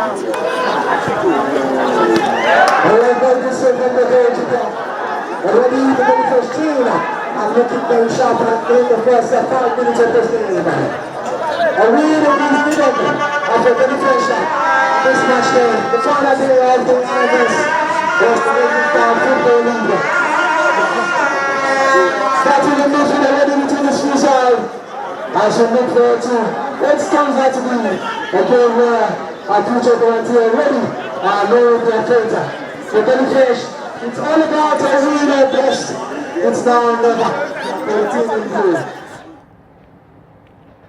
Already the very first team and looking very sharp in the first 5 minutes of this game. A win against Middleton after the pressure. This match day, the final day of the IMS was the Nigerian Football League. Starting the mission already between the streets side. I shall look forward to what comes out to be a game where our future volunteer ready and know their fate. The Jellyfish, it's all about a win at best. It's now or never.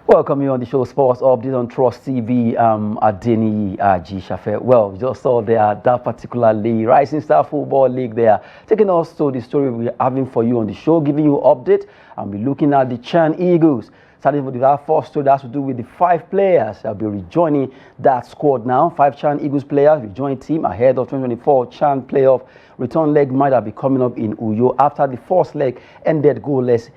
Welcome you on the show Sports Update on Trust TV. Adeni G. Shafe. Well, we just saw there that particular league, Rising Star Football League there, taking us to the story we're having for you on the show, giving you update, and we're looking at the Chan Eagles. Starting with our first story that has to do with the 5 players that will be rejoining that squad now. 5 Chan Eagles players rejoin team ahead of 2024 Chan playoff. Return leg might have been coming up in Uyo after the first leg ended goalless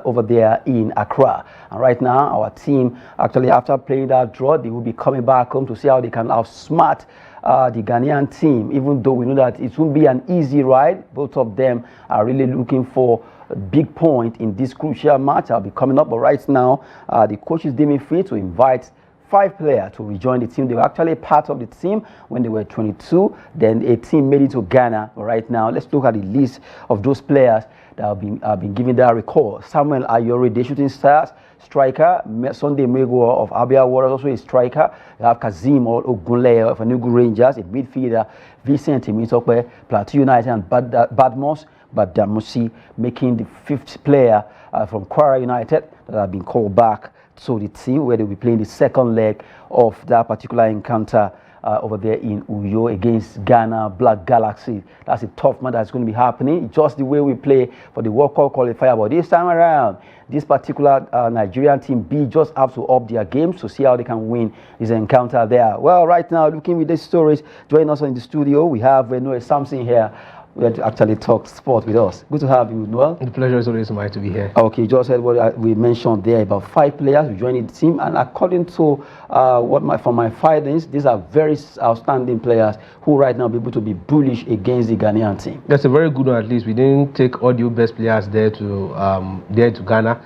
over there in Accra. And right now, our team, actually after playing that draw, they will be coming back home to see how they can outsmart the Ghanaian team, even though we know that it won't be an easy ride. Both of them are really looking for a big point in this crucial match. I'll be coming up, but right now, the coach is deeming free to invite 5 players to rejoin the team. They were actually part of the team when they were 22. Then a team made it to Ghana. But right now, let's look at the list of those players that have been given their recall. Samuel Ayori, the Shooting Stars, striker. Sunday Mego of Abia Warriors, also a striker. You have Kazeem Ogunleye of Enugu Rangers, a midfielder. Vincent Imitokwe, Plateau United, and Badmus Badamusi, making the 5th player from Kwara United that have been called back to the team, where they'll be playing the second leg of that particular encounter over there in Uyo against Ghana Black Galaxy. That's a tough match that's going to be happening, just the way we play for the World Cup qualifier. But this time around, this particular Nigerian team B just have to up their games to see how they can win this encounter there. Well, right now, looking with these stories, joining us in the studio, we have Noah Samson here. We had to actually talk sport with us. Good to have you, Noel. The pleasure is always mine to be here. Okay, you just said what we mentioned there about 5 players who joined the team, and according to from my findings, these are very outstanding players who right now be able to be bullish against the Ghanaian team. That's a very good one. At least we didn't take all the best players there to Ghana.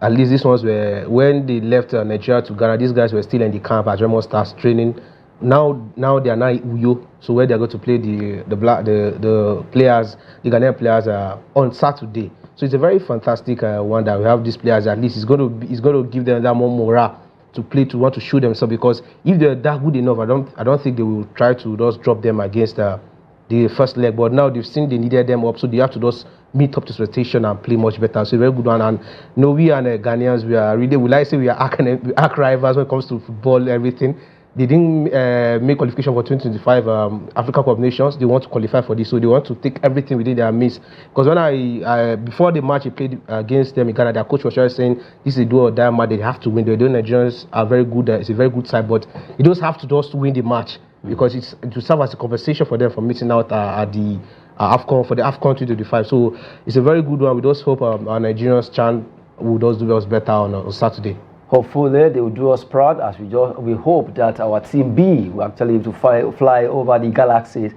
At least these ones were, when they left Nigeria to Ghana, these guys were still in the camp as Remo starts training. Now they are now in Uyo, so where they are going to play the players, the Ghanaian players, on Saturday. So it's a very fantastic one that we have these players. At least it's going to give them that more morale to play, to want to show themselves, because if they're that good enough, I don't think they will try to just drop them against the first leg. But now they've seen they needed them up, so they have to just meet up to expectation and play much better. So a very good one. And we and Ghanaians, we are really, we are arch rivals when it comes to football, everything. They didn't make qualification for 2025 Africa Cup of Nations. They want to qualify for this, so they want to take everything within their means. Because when before the match, he played against them in Ghana, their coach was just saying, this is a do or die match, they have to win. The Nigerians are very good, it's a very good side, but you don't have to just win the match, because it will serve as a compensation for them for missing out at the AFCON, for the AFCON 2025. So it's a very good one. We just hope our Nigerians will just do us better on Saturday. Hopefully they will do us proud, as we hope that our team B will actually to fly over the galaxies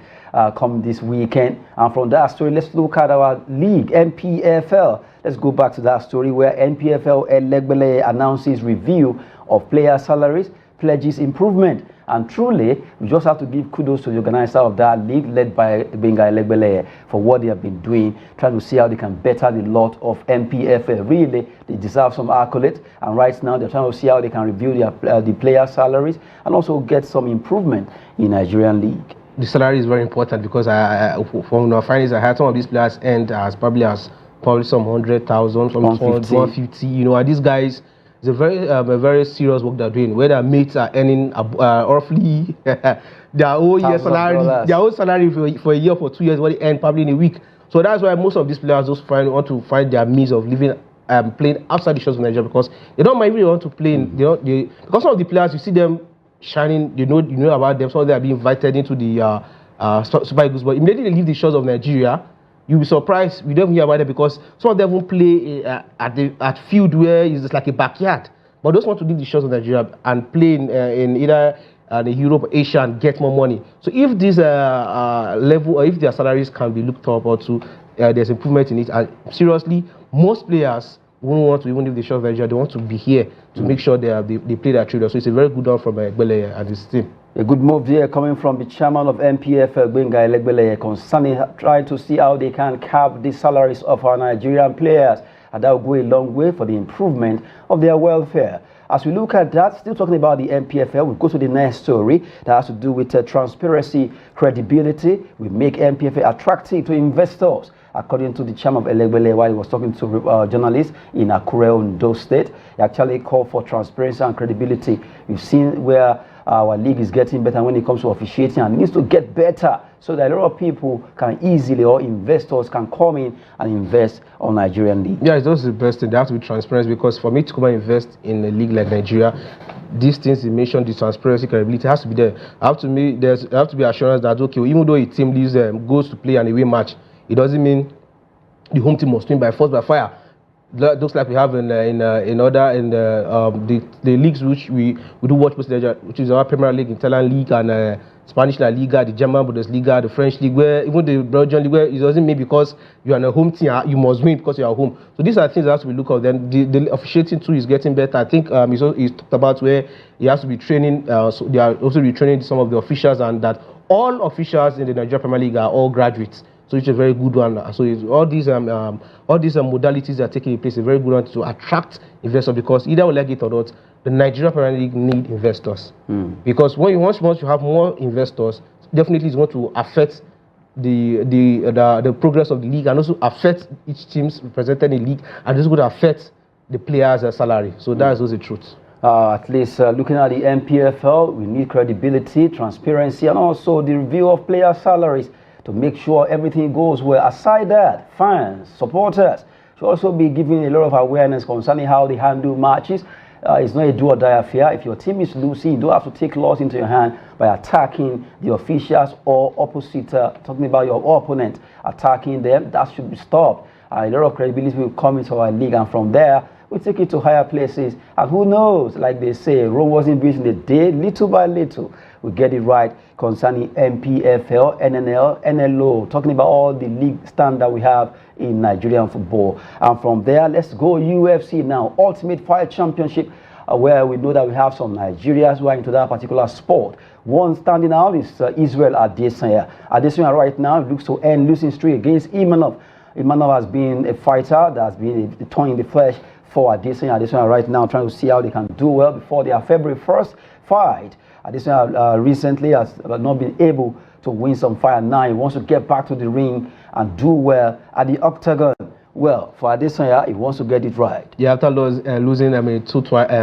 come this weekend. And from that story, let's look at our league, NPFL. Let's go back to that story where NPFL Elegbele announces review of player salaries, pledges improvement. And truly, we just have to give kudos to the organizer of that league, led by Benga Elegbele, for what they have been doing, trying to see how they can better the lot of NPFL. Really, they deserve some accolades. And right now, they're trying to see how they can review the player salaries and also get some improvement in Nigerian league. The salary is very important, because from our findings, I had some of these players end as probably some 100,000, some 150. And these guys, it's a very serious work they're doing, where their mates are earning roughly their whole year salary for a year, for 2 years, what they earn probably in a week. So that's why most of these players just want to find their means of living, playing outside the shores of Nigeria, because they don't really want to play. Because some of the players, you see them shining, you know about them. Some of them are being invited into the Super Eagles, but immediately they leave the shores of Nigeria, you'll be surprised we don't hear about it, because some of them won't play at field where it's just like a backyard. But those want to leave the shores of Nigeria and play in either the Europe, Asia, and get more money. So if this level, or if their salaries can be looked up or to, there's improvement in it. And seriously, most players won't want to, even if they show Nigeria, they want to be here to make sure they play their trade. So it's a very good one from Egbele and his team. A good move there coming from the chairman of MPF, Gbenga Elegbele, concerning trying to see how they can cap the salaries of our Nigerian players, and that will go a long way for the improvement of their welfare. As we look at that, still talking about the MPFL, we go to the next story that has to do with transparency, credibility. We make MPFL attractive to investors. According to the chairman of Elegbele, while he was talking to journalists in Akure, Ondo State, he actually called for transparency and credibility. You've seen where our league is getting better when it comes to officiating, and it needs to get better so that a lot of people can easily, or investors can come in and invest on Nigerian league. Yeah, it's just the best thing. They have to be transparent, because for me to come and invest in a league like Nigeria, these things you mentioned, the transparency, credibility has to be there. There have to be assurance that, okay, even though a team leaves, goes to play an away match, it doesn't mean the home team must win by force, by fire. Looks like we have in the leagues which we do watch, which is our Premier League, Italian League, and Spanish La Liga, the German Bundesliga, the French League, where even the Belgian League, where it doesn't mean because you are in a home team, you must win because you are home. So these are things that have to be looked at. Then the officiating too is getting better. I think he's talked about where he has to be training. So they are also retraining some of the officials, and that all officials in the Nigerian Premier League are all graduates. So it's a very good one. So all these modalities are taking place. A very good one to attract investors, because either we like it or not, the Nigerian Premier League need investors. Because once you have more investors, definitely it's going to affect the progress of the league, and also affect each team's represented in the league, and it's going to affect the players' salary. So that's also the truth. At least looking at the MPFL, we need credibility, transparency, and also the review of player salaries, to make sure everything goes well. Aside that, fans, supporters should also be giving a lot of awareness concerning how they handle matches. It's not a do or die affair. If your team is losing, you don't have to take loss into your hand by attacking the officials or opposite, talking about your opponent, attacking them. That should be stopped. A lot of credibility will come into our league, and from there, we take it to higher places. And who knows, like they say, Rome wasn't built in a day. Little by little, we get it right concerning MPFL, NNL, NLO, talking about all the league standard we have in Nigerian football. And from there, let's go UFC now, Ultimate Fight Championship, where we know that we have some Nigerians who are into that particular sport. One standing out is Israel Adesanya. Adesanya right now looks to end losing streak against Imanov. Imanov has been a fighter that has been a thorn in the flesh for Adesanya. Adesanya right now trying to see how they can do well before their February 1st fight. Adesanya recently has not been able to win some fight. Now he wants to get back to the ring and do well at the octagon. Well, for Adesanya, he wants to get it right. Yeah, after losing,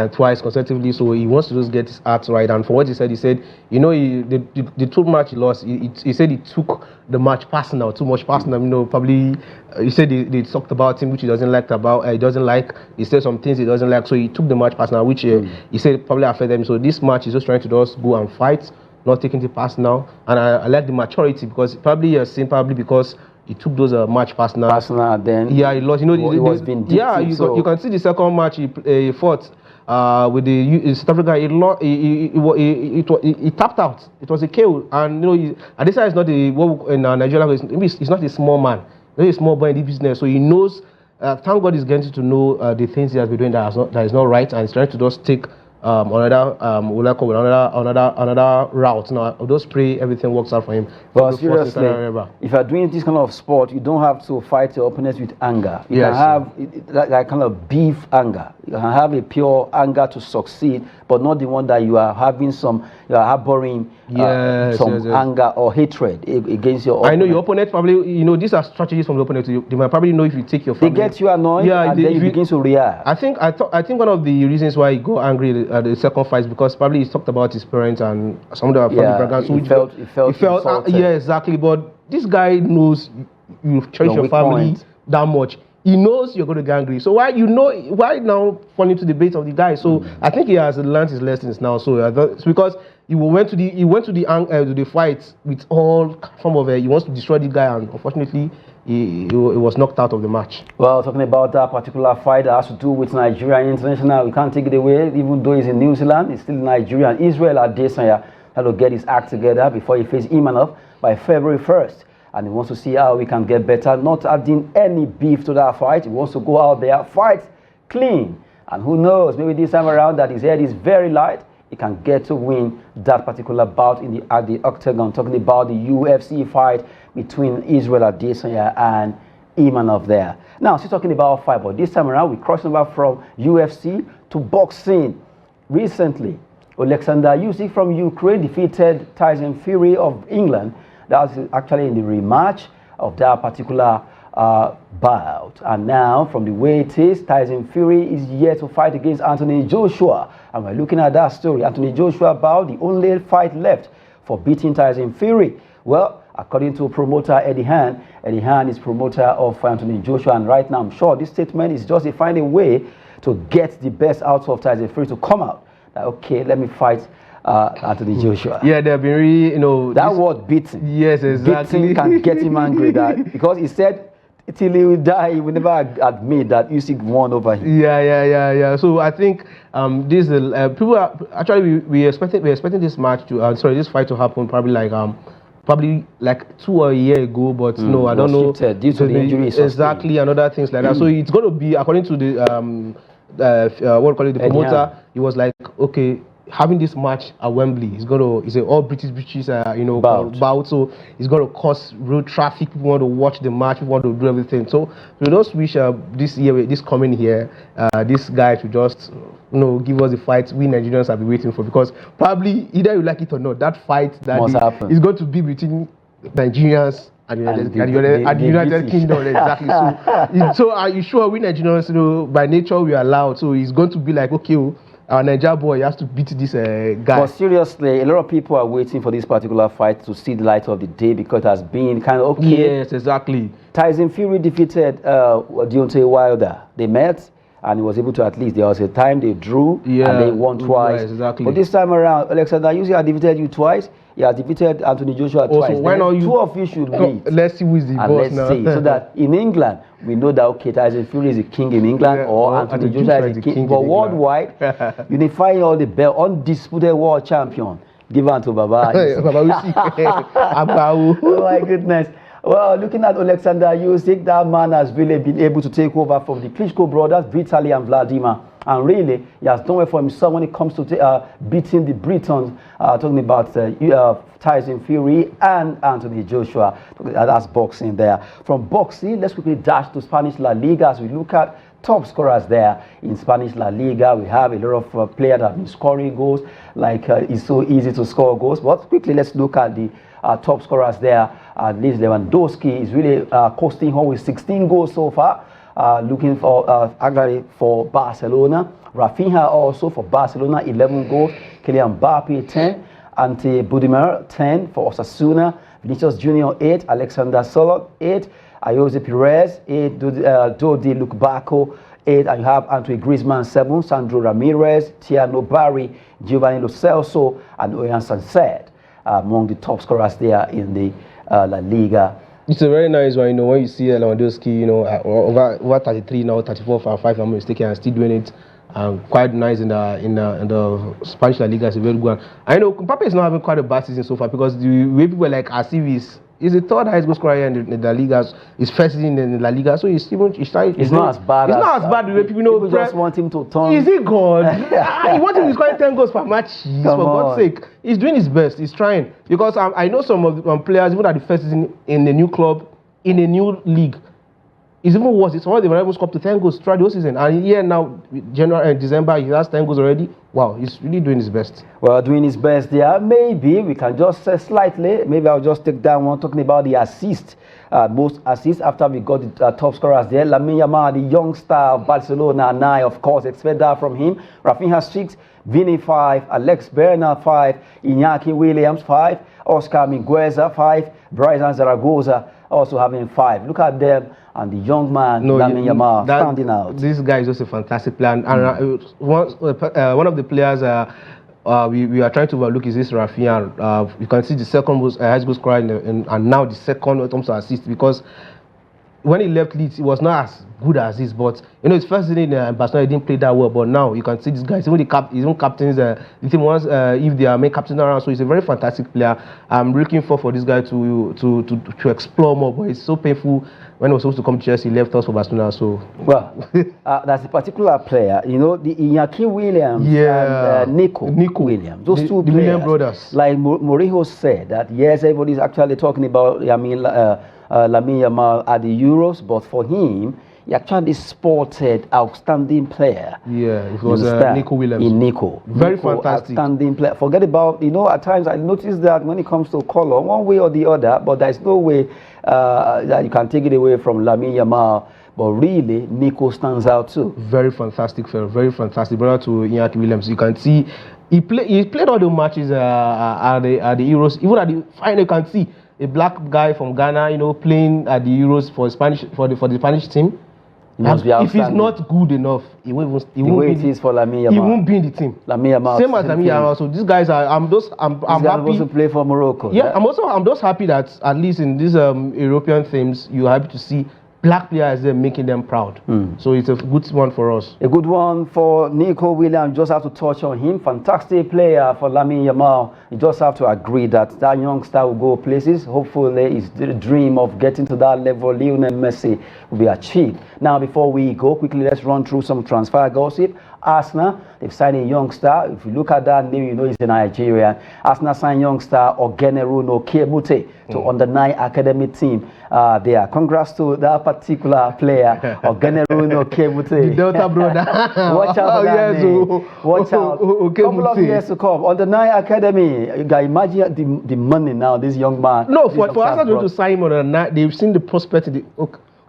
twice consecutively, so he wants to just get his act right. And from what he said, you know, the two match he lost, he said he took the match personal, too much personal. You know, probably he said they talked about him, which he doesn't like He said some things he doesn't like, so he took the match personal, which he said probably affected him. So this match, he's just trying to just go and fight, not taking it personal. And I like the maturity, because probably because he took those match personal. Then yeah, he lost. You know, it was vindictive. Yeah, you can see the second match he fought with the South Africa. He tapped out. It was a KO, and you know, Adesanya is not in Nigeria. He's not a small man. He's a small boy in the business, so he knows. Thank God he's getting to know the things he has been doing that is not right, and he's trying to just take another route. Now, I'll just pray everything works out for him. But seriously, if you're doing this kind of sport, you don't have to fight your opponents with anger. You can have that kind of beef anger. You can have a pure anger to succeed, but not the one that you are having harboring anger or hatred against your opponent. I know your opponent probably, you know, these are strategies from the opponent. They might probably know if you take your family. They get you annoyed, and then you begin to react. I think one of the reasons why he got angry at the second fight is because probably he talked about his parents and some of the family backgrounds. He felt yeah, exactly. But this guy knows you cherish your family that much. He knows you're going to get angry. So why now fall into the bait of the guy? So I think he has learned his lessons now. So it's because he went to the fight with all form of he wants to destroy the guy, and unfortunately he was knocked out of the match. Well, talking about that particular fight that has to do with Nigeria International, we can't take it away. Even though he's in New Zealand, he's still Nigerian. Israel Adesanya to get his act together before he faces Imanov by February 1st. And he wants to see how we can get better, not adding any beef to that fight. He wants to go out there, fight clean. And who knows, maybe this time around that his head is very light, he can get to win that particular bout at the octagon. Talking about the UFC fight between Israel Adesanya and Imanov there. Now, still talking about fight, but this time around, we crossed over from UFC to boxing. Recently, Alexander Usyk from Ukraine defeated Tyson Fury of England. That was actually in the rematch of that particular bout. And now, from the way it is, Tyson Fury is yet to fight against Anthony Joshua. And we're looking at that story. Anthony Joshua bout, the only fight left for beating Tyson Fury. Well, according to promoter Eddie Hearn is promoter of Anthony Joshua. And right now, I'm sure this statement is just to find a way to get the best out of Tyson Fury to come out. Like, okay, let me fight Anthony Joshua. Yeah, they've been really, you know... That word beating. Yes, exactly. Beating can get him angry. Because he said till he will die, he will never admit that Usyk won over him. Yeah. So I think people are actually we're expecting this match to this fight to happen probably like 2 or a year ago, but no, I don't know due to the injuries. Exactly, and other things like that. So it's going to be according to the the promoter. He was like, okay, having this match at Wembley is it's an all British bout, so it's going to cause real traffic. People want to watch the match, people want to do everything. So we just wish this coming here, this guy to just give us the fight we Nigerians have been waiting for, because probably either you like it or not, that fight is going to be between Nigerians and the United Kingdom. Exactly. So are you sure we Nigerians, by nature we are loud, so it's going to be like, okay, our Nigeria boy has to beat this guy. But seriously, a lot of people are waiting for this particular fight to see the light of the day, because it has been kind of okay. Yes, exactly. Tyson Fury defeated Deontay Wilder. They met, and he was able to, at least there was a time they drew, and they won twice. Yes, exactly. But this time around, Alexander Usyk has defeated you twice. He has defeated Anthony Joshua twice. Why not two of you should meet. Let's see who is the boss now. Let's see, so that in England we know that okay, Tyson Fury is the king in England, or Anthony Joshua is the king. But worldwide, unifying all the belt, undisputed world champion, give on to Baba. Oh my goodness. Well, looking at Alexander Usyk, that man has really been able to take over from the Klitschko brothers, Vitaly and Vladimir. And really, he has done well for himself when it comes to beating the Britons, talking about Tyson Fury and Anthony Joshua. That's boxing there. From boxing, let's quickly dash to Spanish La Liga as we look at top scorers there in Spanish La Liga. We have a lot of players that have been scoring goals, like it's so easy to score goals. But quickly, let's look at the top scorers there. At least Lewandowski is really costing home with 16 goals so far. Looking for actually for Barcelona. Rafinha also for Barcelona, 11 goals. Kylian Mbappe 10. Ante Budimir 10 for Osasuna. Vinicius Junior 8. Alexander Solot 8. Jose Perez 8. Dodi Lukbako 8. And you have Antoine Griezmann 7. Sandro Ramirez, Tiano Barry, Giovanni Lo Celso, and Oyan Sancet among the top scorers there in the La Liga. It's a very nice one, when you see Lewandowski, over 33 now, 34 for 5, I'm mistaken, and still doing it. Quite nice in the Spanish La Liga. It's a very good one. I know Mbappe is not having quite a bad season so far, because the way people are like, as if he's the third highest goal scorer in the La Liga. He's first in the La Liga, so he's not as bad. It's not as bad the way people know. People just want him to turn. Is he good? You want him to score 10 goals per match? For God's sake, he's doing his best. He's trying, because I know some of the players, even at the first season in a new club, in a new league, it's even worse. It's already able to score up to 10 goals throughout the whole season. And here now, January and December, he has 10 goals already. Wow, he's really doing his best. Well, doing his best there. Maybe we can just say slightly. Maybe I'll just take that one, talking about the assist. Most assists after we got the top scorers there. Lamine Yamal, the youngster of Barcelona, 9, of course. Expect that from him. Rafinha 6, Vini 5, Alex Bernal 5, Iñaki Williams 5, Oscar Migueza 5, Bryson Zaragoza also having 5. Look at them, and the young man, Lamine Yamal, standing out. This guy is just a fantastic player. And one of the players we are trying to overlook is this Rafinha. You can see the second most highest goal scorer and now the second when it comes to assist, because when he left Leeds, it was not as good as this. But you know, his first season in Barcelona, he didn't play that well. But now you can see this guy. Even his own captains, the team wants if they are main captain around. So he's a very fantastic player. I'm looking for this guy to explore more. But it's so painful when he was supposed to come to Chelsea. He left us for Barcelona. So well, that's a particular player. You know, the Iñaki Williams and Nico Williams. Those two players, Williams brothers. Like Mourinho said, that yes, everybody's actually talking about. I mean. Lamine Yamal at the Euros, but for him, he actually sported outstanding player. Yeah, it was Nico Williams. In Nico. Very fantastic. Outstanding player. Forget about, you know, at times I noticed that when it comes to color, one way or the other, but there's no way that you can take it away from Lamine Yamal. But really, Nico stands out too. Very fantastic player, very fantastic. Brother to Iñaki Williams, you can see he played all the matches at the Euros. Even at the final, you can see a black guy from Ghana, you know, playing at the Euros for the Spanish team. If he's not good enough, he won't be in the team. Lamine Yamal, same as Lamine Yamal. So these guys are. I'm happy to play for Morocco. Yeah, I'm just happy that at least in these European themes, you're happy to see black players there making them proud. So it's a good one for us. A good one for Nico Williams. Just have to touch on him. Fantastic player for Lamine Yamal. You just have to agree that youngster will go places. Hopefully, his dream of getting to that level, Lionel Messi, will be achieved. Now, before we go, quickly let's run through some transfer gossip. Arsenal, they've signed a youngster. If you look at that name, you know he's a Nigerian. Arsenal signed youngster Ogheneruno Okiemute to under-9 academy team there. Congrats to that particular player, Ogheneruno Okiemute. The Delta brother. Watch out for that name. Watch out. Couple of years to come. Under-9 academy. You can imagine the money now this young man. No, for Arsenal to sign him on under-9, they've seen the prospect in the...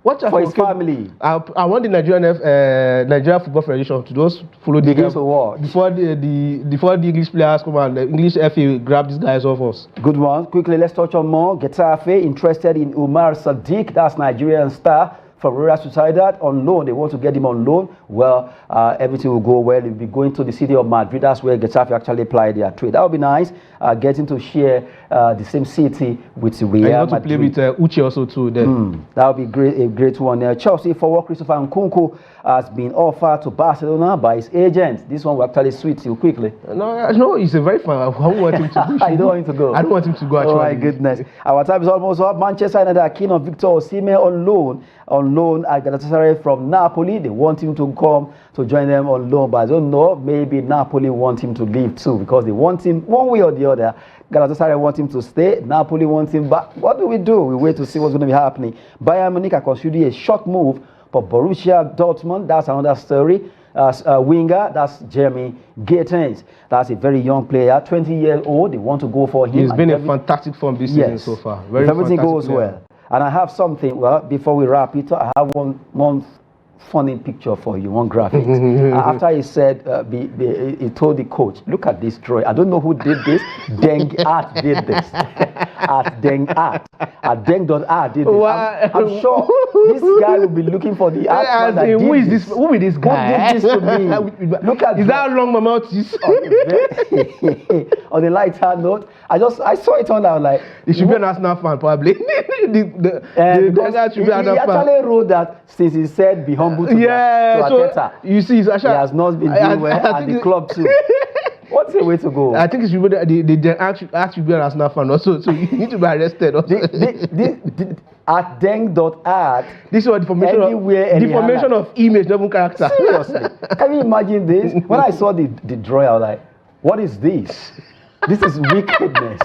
Watch out for his family. I want the Nigeria Football Federation to just follow the game before the English players come and the English FA grab these guys off us. Good one. Quickly, let's touch on more. Getafe interested in Umar Sadiq. That's Nigerian star from Real Sociedad on loan. They want to get him on loan. Well, everything will go well. He'll be going to the city of Madrid. That's where Getafe actually apply their trade. That would be nice. Getting to share the same city with Real Madrid. To play with Uche also too. Then that would be great. A great one there. Chelsea forward Christopher Nkunku has been offered to Barcelona by his agent. This one will actually suit you quickly. No, he's a very fun. I don't want him to go. I don't want him to go. I don't want him to go. Actually. Oh my goodness. Our time is almost up. Manchester United are keen on Victor Osimhen on loan at Galatasaray from Napoli. They want him to come to join them on loan, but I don't know. Maybe Napoli want him to leave too because they want him one way or the other. Galatasaray want him to stay. Napoli wants him back. What do? We wait to see what's going to be happening. Bayern Munich are considering a short move for Borussia Dortmund. That's another story. Winger, that's Jeremy Gaetens. That's a very young player, 20-year-old. They want to go for him. He's been a fantastic form this season so far. If everything goes well. And I have something, well, before we wrap it up, I have one funny picture for you, one graphic. After he said, he told the coach, look at this drawing. I don't know who did this. Deng Art did this. At Deng Art. At Deng.art did this. I'm sure this guy will be looking for the art. Who is this? Who is this guy? Who did this to me? Look at is that long mama is? On the lighter note, I saw it on. I was like, he should be an Arsenal fan, probably. the guy should be an Arsenal fan. He actually wrote that since he said be humble to Arteta. You see, he has not been doing well at the club too. What's the way to go? I think it should be the act should be an Arsenal fan also, so you need to be arrested also. At Deng.art. This is what deformation of image, not character. Seriously. Can you imagine this? When I saw the drawing, I was like, what is this? This is wickedness.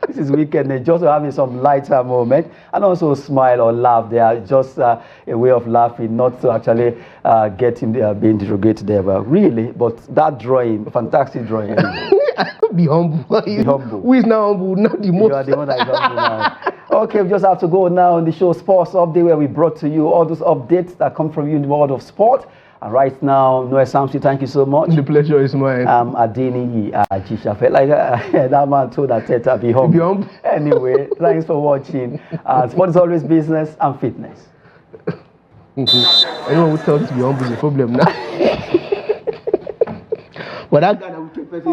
This is wickedness. Just having some lighter moment and also smile or laugh. They are just a way of laughing, not to actually get him there, being interrogated there. But really, that drawing, fantastic drawing. Anyway. Be humble. Be humble. Who is now humble? Not the most. You are the one that is humble now. Okay, we just have to go now on the show Sports Update, where we brought to you all those updates that come from you in the world of sport. And right now, Noah Samsi, thank you so much. The pleasure is mine. Adeni Jisha. Felt like that man told Arteta be humble. Anyway, thanks for watching. Sport is always business and fitness. Anyone who tells you to be humble is a problem now. But that guy that will keep it.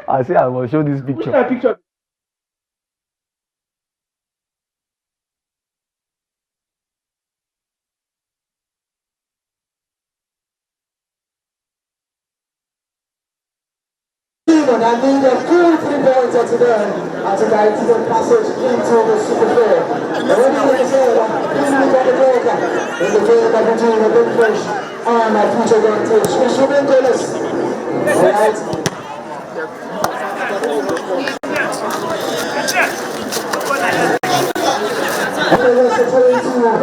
I say I will show this picture. I need a full 3-pointer today to guide the passage into the Super 4. Already in the third, we got the breaker in the game of between the big fish and my future guarantees. We should be goodness. Alright. Okay, let's get to the team and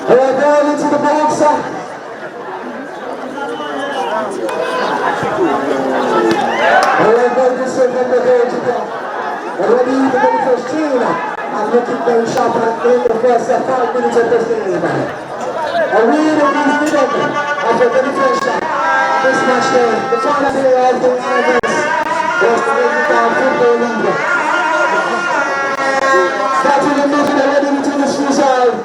we're going into the boxer. We're going to sit in the game to go. Already the very first team and looking very sharp in the first 5 minutes of this game. A win against Midland after the first shot. This match day, the final day of the Islanders was the American Football League. Starting the meeting already between the two sides.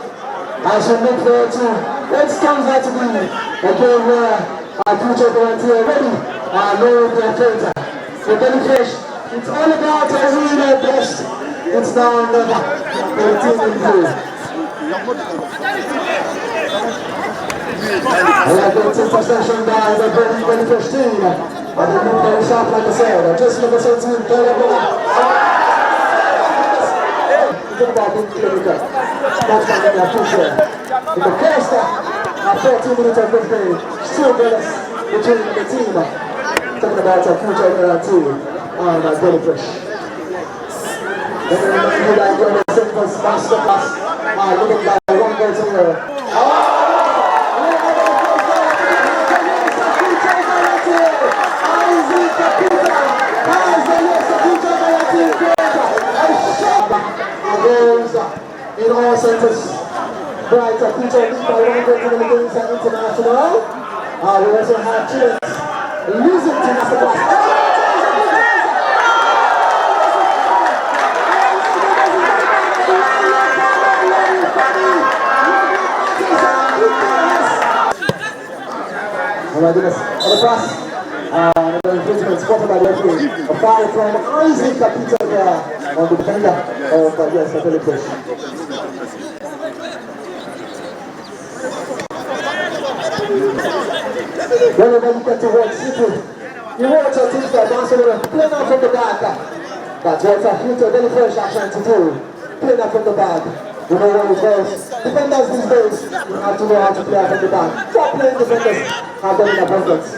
I shall look forward to what comes out to be a game where our future guarantee already know their fate. The Jellyfish, it's all about a winner best. It's now or never for the team in blue. We have got interception by the Jellyfish team. And they move very sharp like I said. Just look at the team, think about being clinical. That's what they are pushing. In the first 14 minutes of this game, still balance between the team. Talking about a future guarantee and a Jellyfish. Then we remember that you're the simple masterclass. Looking like 1 goal to 0. In all centers, bright future lead by 1 goal to the Games and International. We also have Chile losing to Masterclass. Oh my goodness, on the pass, the infringement spotted by the referee. A foul from Isaac Capita there on the defender of the Jellyfish. Whenever you get to watch City, you watch your teams that dance over, play out from the back. That's what a future Jellyfish are trying to do. Play out from the back. You know what it goes. Defenders these days, you have to know how to play out from the back. Stop playing defenders have done in abundance.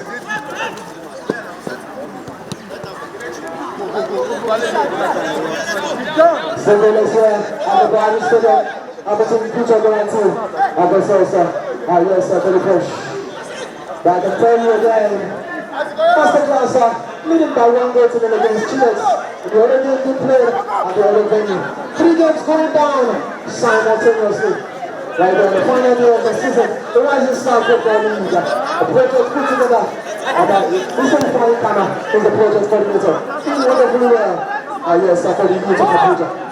Sunday next year, at the Barney Stadium, opportunity future guarantee. I guess also, yes, Jellyfish. But I can tell you again, Masterclass leading by 1 goal to the against Chile. The other game they played at the other venue. 3 games going down simultaneously. Right there, the final day of the season, the Rising Star Football League. The project put together. Listen to Kana is the project coordinator. Doing wonderfully well. Yes, for the future.